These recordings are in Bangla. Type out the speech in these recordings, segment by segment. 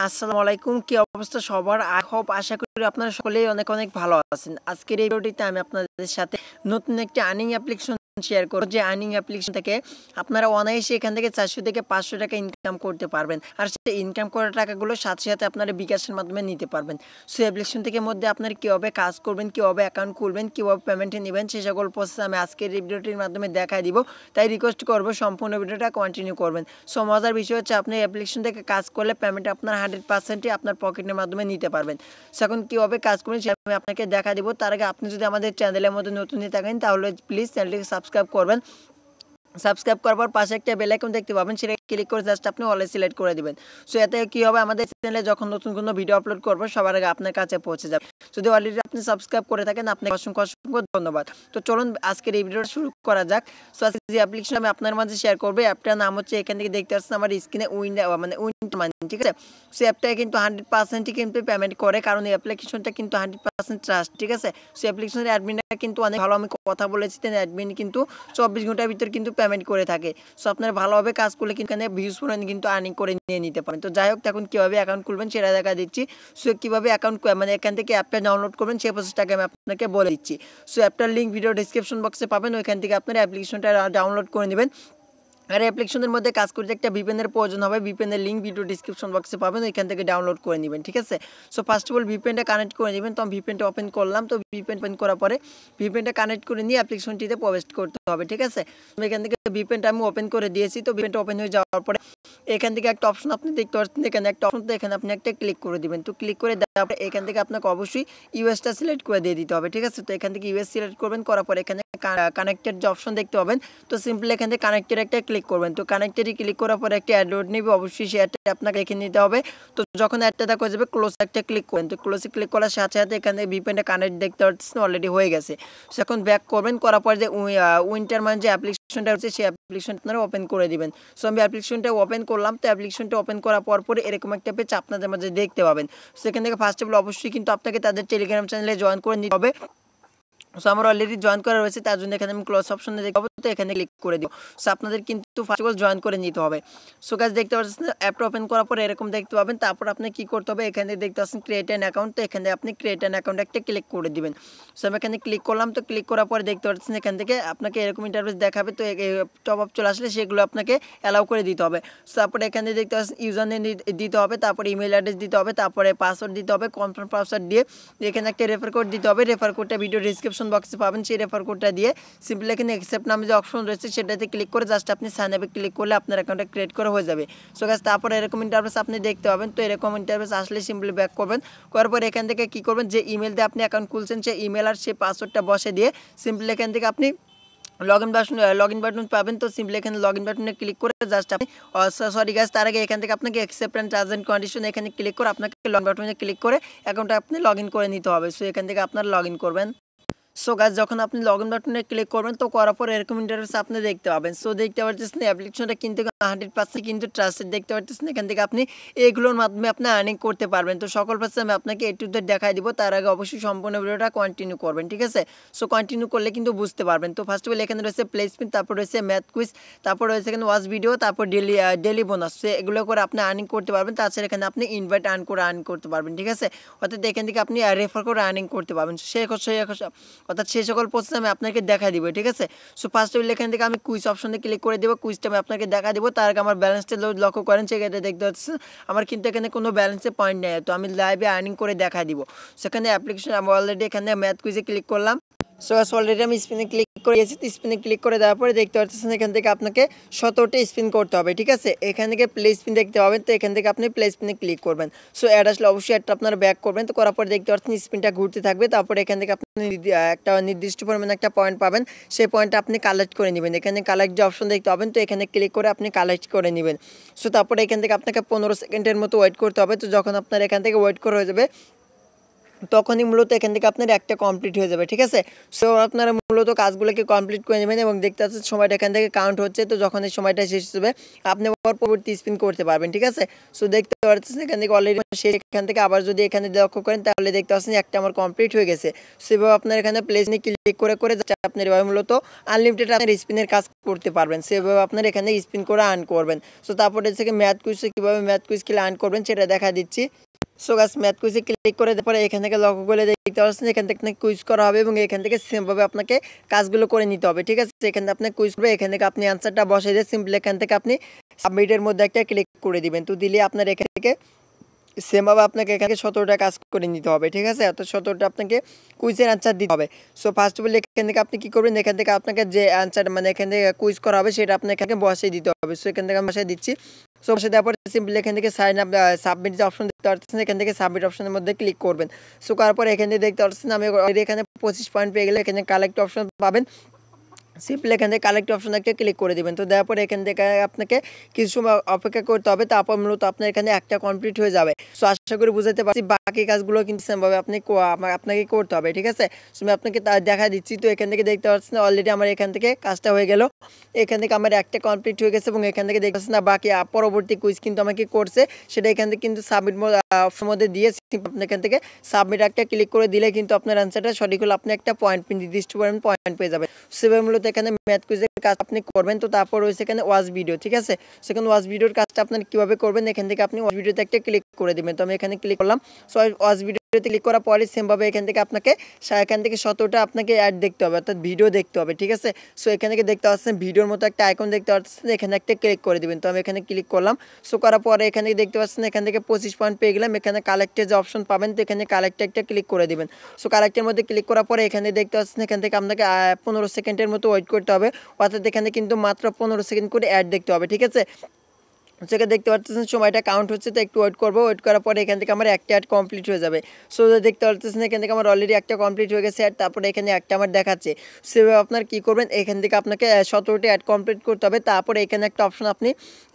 আসসালামু আলাইকুম। কি অবস্থা সবার? আশা করি আপনারা সকলেই অনেক অনেক ভালো আছেন। আজকের এই ভিডিওটিতে আমি আপনাদের সাথে নতুন একটি আর্নিং অ্যাপ্লিকেশন শেয়ার করব। যে আর্নিং অ্যাপ্লিকেশন থেকে আপনারা অনায়াসে এখান থেকে 400 থেকে 500 টাকা ইনকাম করতে পারবেন। আর সেই ইনকাম করা টাকাগুলো সাথে সাথে আপনারা বিকাশের মাধ্যমে নিতে পারবেন। সো অ্যাপ্লিকেশন থেকে মধ্যে আপনারা কীভাবে কাজ করবেন, কীভাবে অ্যাকাউন্ট খুলবেন, কীভাবে পেমেন্ট নেবেন সেই সকল প্রসেস আমি আজকের এই ভিডিওটির মাধ্যমে দেখাই দিব। তাই রিকোয়েস্ট করব সম্পূর্ণ ভিডিওটা কন্টিনিউ করবেন। সো মজার বিষয় হচ্ছে আপনি অ্যাপ্লিকেশন থেকে কাজ করলে পেমেন্ট আপনার 100% আপনার পকেটের মাধ্যমে নিতে পারবেন। সো এখন কীভাবে কাজ করবেন সেটা আমি আপনাকে দেখা দিব। তার আগে আপনি যদি আমাদের চ্যানেলের মধ্যে নতুন হয়ে থাকেন তাহলে প্লিজ চ্যানেলটিকে সাবস্ক্রাইব করবেন। সাবস্ক্রাইব করার পর পাশে একটা বেল আইকন দেখতে পাবেন, সেটা ক্লিক করে জাস্ট আপনি অলে সিলেক্ট করে দিবেন। সো এতে কী হবে, আমাদের চ্যানেলে যখন নতুন কোনো ভিডিও আপলোড করবো সবার আগে আপনার কাছে পৌঁছে যাবে। যদি অলরেডি আপনি সাবস্ক্রাইব করে থাকেন আপনাকে অসংখ্য অসংখ্য ধন্যবাদ। তো চলুন আজকের এই ভিডিওটা শুরু করা যাক। সো আজকে যে অ্যাপ্লিকেশন আমি আপনার মাঝে শেয়ার করবো, অ্যাপটার নাম হচ্ছে, এখান থেকে দেখতে পাচ্ছেন আমার স্ক্রিনে উইন্টার মানি, ঠিক আছে। সো অ্যাপটা কিন্তু 100% কিন্তু পেমেন্ট করে, কারণ এই অ্যাপ্লিকেশনটা কিন্তু 100% ট্রাস্ট, ঠিক আছে। সো অ্যাপ্লিকেশনের অ্যাডমিনটা কিন্তু অনেক ভালো, আমি কথা বলেছি, অ্যাডমিন কিন্তু 24 ঘন্টার ভিতর কিন্তু পেমেন্ট করে থাকে। সো আপনারা ভালোভাবে কাজ করলে কিন্তু এখানে ভিউজ পরিমাণ কিন্তু আর্নিং করে নিয়ে নিতে পারেন। তো যাই হোক, এখন কীভাবে অ্যাকাউন্ট খুলবেন সেটা দেখা দিচ্ছি। সো কীভাবে অ্যাকাউন্ট এখান থেকে অ্যাপটা ডাউনলোড করবেন সেই প্রসেসটাকে আমি আপনাকে বলে দিচ্ছি। সো অ্যাপটার লিঙ্ক ভিডিও ডিসক্রিপশন বক্সে পাবেন, ওইখান থেকে আপনারা অ্যাপ্লিকেশনটা ডাউনলোড করে নেবেন। আর অ্যাপ্লিকেশনের মধ্যে কাজ করতে একটা ভিপিএনের প্রয়োজন হবে। ভিপিএনের লিঙ্ক ভিডিও ডিসক্রিপশন বক্সে পাবেন, ওইখান থেকে ডাউনলোড করে নেবেন, ঠিক আছে। সো ফার্স্ট অফ অল ভিপিএনটা কানেক্ট করে নেবেন। তো আমি ভিপিএনটা ওপেন করলাম। তো ভিপিএন ওপেন করার পরে ভিপিএনটা কানেক্ট করে নিয়ে অ্যাপ্লিকেশনটিতে প্রবেশ করতে হবে, ঠিক আছে। এখান থেকে ভিপিএনটা আমি ওপেন করে দিয়েছি। তো ভিপিএনটা ওপেন হয়ে যাওয়ার পরে এখান থেকে একটা অপশন আপনি দেখতে পাচ্ছেন, এখানে একটা অপশন, তো এখানে আপনি একটা ক্লিক করে দিবেন। তো ক্লিক করে দেওয়ার পরে এখান থেকে আপনাকে অবশ্যই ইউএসটা সিলেক্ট করে দিয়ে দিতে হবে, ঠিক আছে। তো এখান থেকে ইউএস সিলেক্ট করবেন, করার পরে এখানে কানেক্টেড যে অপশন দেখতে পাবেন, তো সিম্পলি এখান থেকে কানেক্টেড একটা ক্লিক করবেন। তো কানেক্টেডে ক্লিক করার পরে একটা অ্যাড নেবে, অবশ্যই সেই অ্যাডটা আপনাকে রেখে নিতে হবে। তো যখন অ্যাডটা দেখা হয়ে যাবে ক্লোজ একটা ক্লিক করবেন। তো ক্লোজে ক্লিক করার সাথে সাথে এখানে ভিপিএনটা কানেক্ট দেখতে পাচ্ছেন অলরেডি হয়ে গেছে। সো এখন ব্যাক করবেন, করার পর যে উইন্টার মানে যে অ্যাপ্লিকেশনটা হচ্ছে সেই অ্যাপ্লিকেশনটা আপনারা ওপেন করে দিবেন। সো আমি অ্যাপ্লিকেশনটা ওপেন করলাম। তো অ্যাপ্লিকেশনটা ওপেন করার পরে এরকম একটা পেজ আপনাদের মাঝে দেখতে পাবেন। সেখান থেকে ফার্স্ট অফ অল অবশ্যই কিন্তু আপনাকে তাদের টেলিগ্রাম চ্যানেলে জয়েন করে নিতে হবে। সো আমার অলরেডি জয়েন করা রয়েছে, তার জন্য এখানে আমি ক্লোজ অপশনে দেখতে পাবো, তো এখানে ক্লিক করে দিব। সো আপনাদের কিন্তু ফার্স্ট অফ অল জয়েন করে নিতে হবে। সো গাইস দেখতে পাচ্ছেন অ্যাপটা ওপেন করার পরে এরকম দেখতে পাবেন। তারপর আপনি কি করতে হবে, এখানে দেখতে পাচ্ছেন ক্রিয়েট অ্যান অ্যাকাউন্ট, তো এখানে আপনি ক্রিয়েট অ্যান অ্যাকাউন্ট একটা ক্লিক করে দিবেন। সো আমি এখানে ক্লিক করলাম। তো ক্লিক করার পরে দেখতে পাচ্ছেন এখান থেকে আপনাকে এরকম ইন্টারফেস দেখাবে। তো টপ আপ চলে আসলে সেগুলো আপনাকে অ্যালাউ করে দিতে হবে। সো তারপরে এখানে দেখতে পাচ্ছেন ইউজার নেম দিতে হবে, তারপরে ইমেল অ্যাড্রেস দিতে হবে, তারপরে পাসওয়ার্ড দিতে হবে, কনফার্ম পাসওয়ার্ড দিয়ে এখানে একটা রেফার কোড দিতে হবে। রেফার কোডটা ভিডিও ডিসক্রিপশন বক্সে পাবেন। সেই রেফার কোডটা দিয়ে সিম্পলি এখানে অ্যাকসেপ্ট নামে যে অপশন রয়েছে সেটাতে ক্লিক করে জাস্ট আপনি সাইন আপে ক্লিক করলে আপনার অ্যাকাউন্টটা ক্রিয়েট করা হয়ে যাবে। সো গাইস তারপরে এরকম ইন্টারফেস আপনি দেখতে পাবেন। তো এরকম ইন্টারফেস আসলে সিম্পলি ব্যাক করবেন, করার পর এখান থেকে কি করবেন, যে ইমেল দিয়ে আপনি অ্যাকাউন্ট খুলছেন সেই ইমেল আর সেই পাসওয়ার্ডটা বসে দিয়ে সিম্পলি এখান থেকে আপনি লগ ইন বাটন পাবেন। তো সিম্পলি এখানে লগ ইন বাটনে ক্লিক করে জাস্ট আপনি সরি গাইস, তার আগে এখান থেকে আপনাকে accept and terms and condition এখানে ক্লিক করে আপনাকে লগ ইন বাটনে ক্লিক করে অ্যাকাউন্টটা আপনি লগ ইন করে নিতে হবে। সো এখান থেকে আপনার লগ ইন করবেন। সো গাইস যখন আপনি লগ ইন বাটনে ক্লিক করবেন, তো করার পর এরকম ইন্টারফেস আপনি দেখতে পাবেন। সো দেখতে পাচ্ছেন অ্যাপ্লিকেশনটা কিন্তু 100% কিন্তু ট্রাস্টেড, দেখতে পাচ্ছেন এখান থেকে আপনি এগুলোর মাধ্যমে আপনি আর্নিং করতে পারবেন। তো সকল পাশে আমি আপনাকে এ টু জেড দেখাই দিব, তার আগে অবশ্যই সম্পূর্ণ ভিডিওটা কন্টিনিউ করবেন, ঠিক আছে। সো কন্টিনিউ করলে কিন্তু বুঝতে পারবেন। তো ফার্স্ট অফ অল এখানে রয়েছে প্লে স্পিন, তারপর রয়েছে ম্যাথ কুইজ, তারপর রয়েছে এখানে ওয়াচ ভিডিও, তারপর ডেলি বোনাস। সো এগুলো করে আপনি আর্নিং করতে পারবেন। তাছাড়া এখানে আপনি ইনভাইট আর্ন করতে পারবেন, ঠিক আছে। অর্থাৎ এখান থেকে আপনি রেফার করে আর্নিং করতে পারবেন। অর্থাৎ সেই সকল প্রসেস আমি আপনাকে দেখা দিব, ঠিক আছে। সো ফার্স্ট অফ অল এখান থেকে আমি কুইজ অপশনে ক্লিক করে দেবো, কুইজটা আমি আপনাকে দেখা দিব। তার আগে আমার ব্যালেন্সটা লক্ষ্য করেন, সেক্ষেত্রে দেখতে পাচ্ছেন আমার কিন্তু এখানে কোনো ব্যালেন্সে পয়েন্ট নেই। তো আমি লাইভে আর্নিং করে দেখা দিব। সেখানে অ্যাপ্লিকেশন আমি অলরেডি এখানে ম্যাথ কুইজে ক্লিক করলাম। সো অলরেডি আমি স্পিনে ক্লিক করে দিয়েছি। তো স্পিনে ক্লিক করে দেওয়ার পরে দেখতে পাচ্ছেন এখান থেকে আপনাকে 17টা স্পিন করতে হবে, ঠিক আছে। এখান থেকে প্লে স্পিন দেখতে পাবেন, তো এখান থেকে আপনি প্লে স্পিনে ক্লিক করবেন। সো অ্যাড আসলে অবশ্যই অ্যাডটা আপনারা ব্যাক করবেন। তো করার পরে দেখতে পাচ্ছেন স্পিনটা ঘুরতে থাকবে। তারপরে এখান থেকে আপনি একটা নির্দিষ্ট পরিমাণে একটা পয়েন্ট পাবেন, সেই পয়েন্টটা আপনি কালেক্ট করে নেবেন। এখানে কালেক্ট যে অপশন দেখতে পাবেন, তো এখানে ক্লিক করে আপনি কালেক্ট করে নেবেন। সো তারপরে এখান থেকে আপনাকে 15 সেকেন্ডের মতো ওয়েট করতে হবে। তো যখন আপনার এখান থেকে ওয়েট করে হয়ে যাবে, তখনই মূলত এখান থেকে আপনার একটা কমপ্লিট হয়ে যাবে, ঠিক আছে। সো আপনারা মূলত কাজগুলোকে কমপ্লিট করে নেবেন এবং দেখতে পাচ্ছেন সময়টা এখান থেকে কাউন্ট হচ্ছে। তো যখন এই সময়টা শেষ হবে আপনি আবার পরবর্তী স্পিন করতে পারবেন, ঠিক আছে। সো দেখতে পাচ্ছেন এখান থেকে অলরেডি শেষ। এখান থেকে আবার যদি এখানে লক্ষ্য করেন তাহলে দেখতে পাচ্ছেন একটা আমার কমপ্লিট হয়ে গেছে। সেভাবে আপনার এখানে প্লেস নিয়ে ক্লিক করে করে আপনার এভাবে মূলত আনলিমিটেড আপনার স্পিনের কাজ করতে পারবেন। সেভাবে আপনার এখানে স্পিন করে আর্ন করবেন। সো তারপরে থেকে ম্যাথ কুইজে কীভাবে ম্যাথ কুইজ খেলে আর্ন করবেন সেটা দেখা দিচ্ছি। সো গাইস ম্যাথ কুইজে ক্লিক করে দেওয়ার পরে এখান থেকে লক্ষ্য করে দেখতে পাচ্ছেন এখান থেকে আপনাকে কুইজ করা হবে এবং এখান থেকে সেমভাবে আপনাকে কাজগুলো করে নিতে হবে, ঠিক আছে। এখান থেকে আপনি কুইজ করবে, এখান থেকে আপনি আনসারটা বসাই দিয়ে সিম্পলি এখান থেকে আপনি সাবমিটের মধ্যে একটা ক্লিক করে দিবেন। তো দিলে আপনার এখান থেকে সেমভাবে আপনাকে এখানে 17টা কাজ করে নিতে হবে, ঠিক আছে। অর্থাৎ 17টা আপনাকে কুইজের অ্যান্সার দিতে হবে। সো ফার্স্ট অফ অল এখান থেকে আপনি কী করবেন, এখান থেকে আপনাকে যে অ্যান্সার মানে এখান থেকে কুইজ করা হবে সেটা আপনাকে এখানে বসিয়ে দিতে হবে। সো এখান থেকে আমি বসিয়ে দিচ্ছি। সো বসিয়ে দেওয়ার পরে সিম্পলি এখান থেকে সাইন আপ সাবমিট যে অপশন দেখতে পাচ্ছেন এখান থেকে সাবমিট অপশনের মধ্যে ক্লিক করবেন। সো করার পরে এখান থেকে দেখতে পাচ্ছেন আমি এখানে 25 পয়েন্ট পেয়ে গেলে এখানে কালেক্ট অপশন পাবেন। সিম্পলি এখান থেকে কালেক্ট অপশন একটা ক্লিক করে দেবেন। তো দেওয়ার পরে এখান থেকে আপনাকে কিছু সময় অপেক্ষা করতে হবে, তারপর মূলত আপনার এখানে একটা কমপ্লিট হয়ে যাবে। সো আশা করি বুঝাতে পারছি, বাকি কাজগুলো কিন্তু সেমভাবে আপনাকে করতে হবে, ঠিক আছে। সো আমি আপনাকে দেখা দিচ্ছি। তো এখান থেকে দেখতে পাচ্ছেন অলরেডি আমার এখান থেকে কাজটা হয়ে গেল। এখান থেকে আমার একটা কমপ্লিট হয়ে গেছে এবং এখান থেকে দেখতে পাচ্ছেন না বাকি পরবর্তী কুইজ কিন্তু আমাকে করছে, সেটা এখান থেকে কিন্তু সাবমিট অপশন মধ্যে দিয়ে আপনি এখান থেকে সাবমিট একটা ক্লিক করে দিলে কিন্তু আপনার অ্যান্সারটা সঠিক হলে আপনি একটা পয়েন্ট নির্দিষ্ট পয়েন্ট পেয়ে যাবেন। সেভাবে মূলত এখানে ম্যাথ কুইজের কাজ আপনি করবেন। তো তারপর রয়েছে এখানে ওয়াচ ভিডিও, ঠিক আছে। সেখানে ওয়াচ ভিডিওর কাজটা আপনার কীভাবে করবেন, এখান থেকে আপনি ওয়াচ ভিডিওতে একটা ক্লিক করে দেবেন। তো আমি এখানে ক্লিক করলাম। সো ওয়াচ ভিডিওতে ক্লিক করার পরে সেমভাবে এখান থেকে আপনাকে 17টা আপনাকে অ্যাড দেখতে হবে, অর্থাৎ ভিডিও দেখতে হবে, ঠিক আছে। সো এখান থেকে দেখতে পাচ্ছেন ভিডিওর মতো একটা আইকন দেখতে পাচ্ছেন, এখানে একটা ক্লিক করে দেবেন। তো আমি এখানে ক্লিক করলাম। সো করার পরে এখানে দেখতে পাচ্ছেন এখান থেকে 25 পয়েন্ট পেয়ে গেলাম। এখানে কালেক্টের যে অপশন পাবেন, তো এখানে কালেক্টে একটা ক্লিক করে দেবেন। সো কালেক্টের মধ্যে ক্লিক করার পরে এখানে দেখতে পাচ্ছেন এখান থেকে আপনাকে 15 সেকেন্ডের মতো ওয়েট করতে হবে, অর্থাৎ এখানে কিন্তু মাত্র 15 সেকেন্ড করে অ্যাড দেখতে হবে, ঠিক আছে। সেটা দেখতে পাচ্ছেন সময়টা কাউন্ট হচ্ছে, তো একটু ওয়েট করবো। ওয়েট করার পরে এখান থেকে আমার একটা অ্যাড কমপ্লিট হয়ে যাবে। সো দেখতে পাচ্ছেন এখান থেকে আমার অলরেডি একটা কমপ্লিট হয়ে গেছে অ্যাড, তারপরে এখানে একটা আমার দেখাচ্ছে। সেভাবে আপনার কী করবেন, এখান থেকে আপনাকে 17টি অ্যাড কমপ্লিট করতে হবে। তারপরে এখানে একটা অপশন আপনি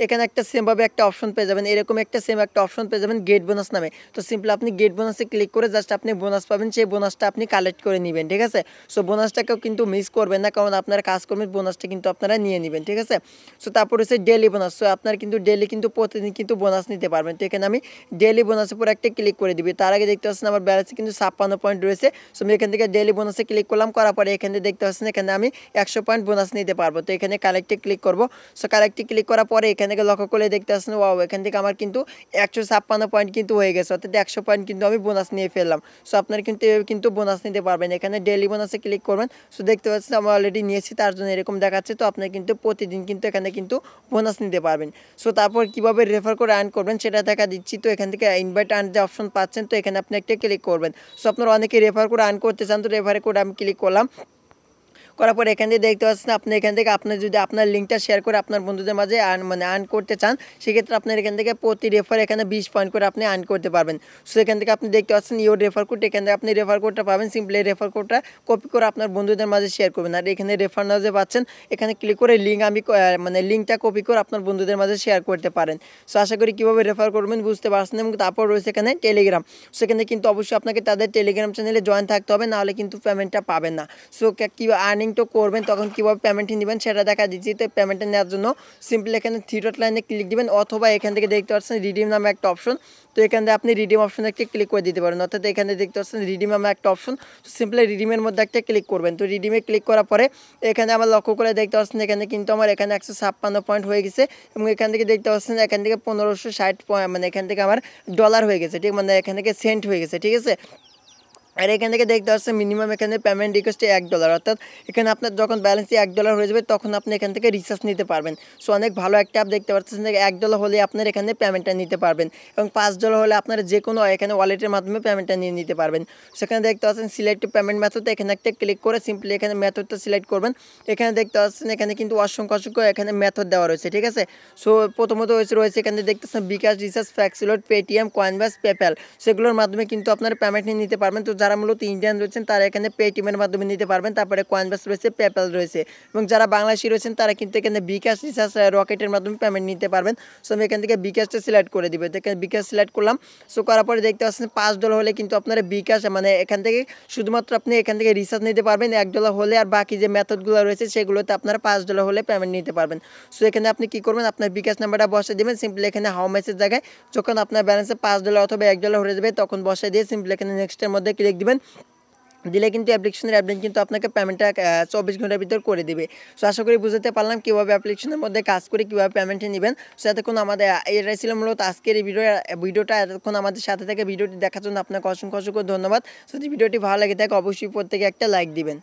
এখানে একটা সেমভাবে একটা অপশন পেয়ে যাবেন, এরকম একটা সেম একটা অপশন পেয়ে যাবেন গেট বোনাস নামে। তো সিম্পলি আপনি গেট বোনাসে ক্লিক করে জাস্ট আপনি বোনাস পাবেন, সেই বোনাসটা আপনি কালেক্ট করে নেবেন, ঠিক আছে। সো বোনাসটাকেও কিন্তু মিস করবেন না, কারণ আপনারা কাজ করবেন বোনাসটা কিন্তু আপনারা নিয়ে নেবেন, ঠিক আছে। সো তারপর হচ্ছে ডেলি বোনাস। সো আপনার কিন্তু ডেলি কিন্তু প্রতিদিন কিন্তু বোনাস নিতে পারবেন। তো এখানে আমি ডেলি বোনাসের উপর একটা ক্লিক করে দিবি। তার আগে দেখতে পাচ্ছেন আমার ব্যালেন্সে কিন্তু 56 পয়েন্ট রয়েছে। সো আমি এখান থেকে ডেলি বোনাসে ক্লিক করলাম, করার পরে এখানে দেখতে পাচ্ছেন এখানে আমি 100 পয়েন্ট বোনাস নিতে পারবো। তো এখানে কালেক্টে ক্লিক করব। সো কালেক্টে ক্লিক করার পরে এখান থেকে লক্ষ্য করে দেখতে পাচ্ছেন ওয়াও, এখান থেকে আমার কিন্তু 156 পয়েন্ট কিন্তু হয়ে গেছে, অর্থাৎ 100 পয়েন্ট কিন্তু আমি বোনাস নিয়ে ফেললাম। সো আপনারা কিন্তু বোনাস নিতে পারবেন। এখানে ডেলি বোনাসে ক্লিক করবেন। সো দেখতে পাচ্ছেন আমি অলরেডি নিয়েছি, তার জন্য এরকম দেখাচ্ছে। তো আপনারা কিন্তু প্রতিদিন কিন্তু এখানে কিন্তু বোনাস নিতে পারবেন। সো তারপর কীভাবে রেফার করে আর্ন করবেন সেটা দেখা দিচ্ছি। তো এখান থেকে ইনভাইট আর্ন যে অপশন পাচ্ছেন, তো এখানে আপনি একটা ক্লিক করবেন। সো আপনারা অনেকে রেফার করে আর্ন করতে চান, তো রেফারে করে আমি ক্লিক করলাম। করার পর এখান থেকে দেখতে পাচ্ছেন আপনি এখান থেকে আপনার যদি আপনার লিঙ্কটা শেয়ার করে আপনার বন্ধুদের মাঝে আর্ন করতে চান, সেক্ষেত্রে আপনার এখান থেকে প্রতি রেফার এখানে 20 পয়েন্ট করে আপনি আর্ন করতে পারবেন। সো এখান থেকে আপনি দেখতে পাচ্ছেন ইওর রেফার কোড, এখান থেকে আপনি রেফার কোডটা পাবেন। সিম্পলি রেফার কোডটা কপি করে আপনার বন্ধুদের মাঝে শেয়ার করবেন। আর এখানে রেফার নাও যে পাচ্ছেন, এখানে ক্লিক করে লিঙ্কটা কপি করে আপনার বন্ধুদের মাঝে শেয়ার করতে পারেন। সো আশা করি কীভাবে রেফার করবেন বুঝতে পারছেন। এবং তারপর রয়েছে এখানে টেলিগ্রাম। সেখানে কিন্তু অবশ্যই আপনাকে তাদের টেলিগ্রাম চ্যানেলে জয়েন থাকতে হবে, নাহলে কিন্তু পেমেন্টটা পাবেন না। সো কী আর্নিং তো করবেন, তখন কীভাবে পেমেন্ট নেবেন সেটা দেখা দিচ্ছি। তো পেমেন্টটা নেওয়ার জন্য সিম্পলি এখানে থ্রি ডট লাইনে ক্লিক দিবেন, অথবা এখান থেকে দেখতে পাচ্ছেন রিডিম নামে একটা অপশন। তো এখান থেকে আপনি রিডিম অপশনে একটা ক্লিক করে দিতে পারেন, অর্থাৎ এখানে দেখতে পাচ্ছেন রিডিম নামে একটা অপশন। তো সিম্পলি রিডিমের মধ্যে একটা ক্লিক করবেন। তো রিডিমে ক্লিক করার পরে এখানে আমার লক্ষ্য করে দেখতে পাচ্ছেন এখানে কিন্তু আমার এখানে 156 পয়েন্ট হয়ে গেছে। এবং এখান থেকে দেখতে পাচ্ছেন এখান থেকে 1560 পয়েন্ট মানে এখান থেকে আমার ডলার হয়ে গেছে, ঠিক মানে এখান থেকে সেন্ট হয়ে গেছে, ঠিক আছে। আর এখান থেকে দেখতে পাচ্ছেন মিনিমাম এখানে পেমেন্ট রিকোয়েস্ট $1, অর্থাৎ এখানে আপনার যখন ব্যালেন্স $1 হয়ে যাবে তখন আপনি এখান থেকে রিচার্জ নিতে পারবেন। সো অনেক ভালো একটা অ্যাপ দেখতে পাচ্ছেন, $1 হলে আপনার এখানে পেমেন্টটা নিতে পারবেন, এবং $5 হলে আপনার যে কোনো এখানে ওয়ালেটের মাধ্যমে পেমেন্টটা নিয়ে নিতে পারবেন। সেখানে দেখতে পাচ্ছেন সিলেক্ট পেমেন্ট মেথড, এখানে একটা ক্লিক করে সিম্পলি এখানে মেথডটা সিলেক্ট করবেন। এখানে দেখতে পাচ্ছেন এখানে কিন্তু অসংখ্য এখানে মেথড দেওয়া রয়েছে, ঠিক আছে। সো প্রথমত রয়েছে এখানে দেখতেছেন বিকাশ, রিচার্জ, ফ্যাক্সিলোড, পেটিএম, কয়েনবাস, পেপ্যাল, সেগুলোর মাধ্যমে কিন্তু আপনারা পেমেন্ট নিয়ে নিতে পারবেন। তো যারা মূলত ইন্ডিয়ান রয়েছেন তারা এখানে পেটিএমের মাধ্যমে নিতে পারবেন। তারপরে কয়েনবাস রয়েছে, পেপ্যাল রয়েছে এবং যারা বাংলাদেশি রয়েছেন তারা কিন্তু এখানে বিকাশ রিচার্জ রকেটের মাধ্যমে পেমেন্ট নিতে পারবেন। সো আমি এখান থেকে বিকাশটা সিলেক্ট করে দিব। দেখেন বিকাশ সিলেক্ট করলাম। সো করার পরে দেখতে পাচ্ছেন $5 হলে কিন্তু আপনারা বিকাশ মানে এখান থেকে শুধুমাত্র আপনি এখান থেকে রিচার্জ নিতে পারবেন $1 হলে, আর বাকি যে মেথডগুলো রয়েছে সেগুলোতে আপনারা $5 হলে পেমেন্ট নিতে পারবেন। সো এখানে আপনি কি করবেন, আপনার বিকাশ নাম্বারটা বসে দেবেন। সিম্পলি এখানে হাউ ম্যাচের জায়গায় যখন আপনার ব্যালেন্সে $5 অথবা $1 হয়ে যাবে তখন বসে দিয়ে সিম্পলি এখানে নেক্সটের মধ্যে ক্লিক দিবেন। দিলে কিন্তু অ্যাপ্লিকেশনের অ্যাডমিন কিন্তু আপনাকে পেমেন্টটা 24 ঘন্টার ভিতর করে দিবে। সো আশা করি বুঝতে পারলাম কীভাবে অ্যাপ্লিকেশনের মধ্যে কাজ করে কীভাবে পেমেন্টে নেবেন। সো এতক্ষণ আমাদের এটাই ছিল মূলত আজকের এই ভিডিওটা। এতক্ষণ আমাদের সাথে থেকে ভিডিওটি দেখার জন্য আপনাকে অসংখ্য ধন্যবাদ। যদি ভিডিওটি ভালো লাগে থাকে অবশ্যই প্রত্যেকে একটা লাইক দিবেন।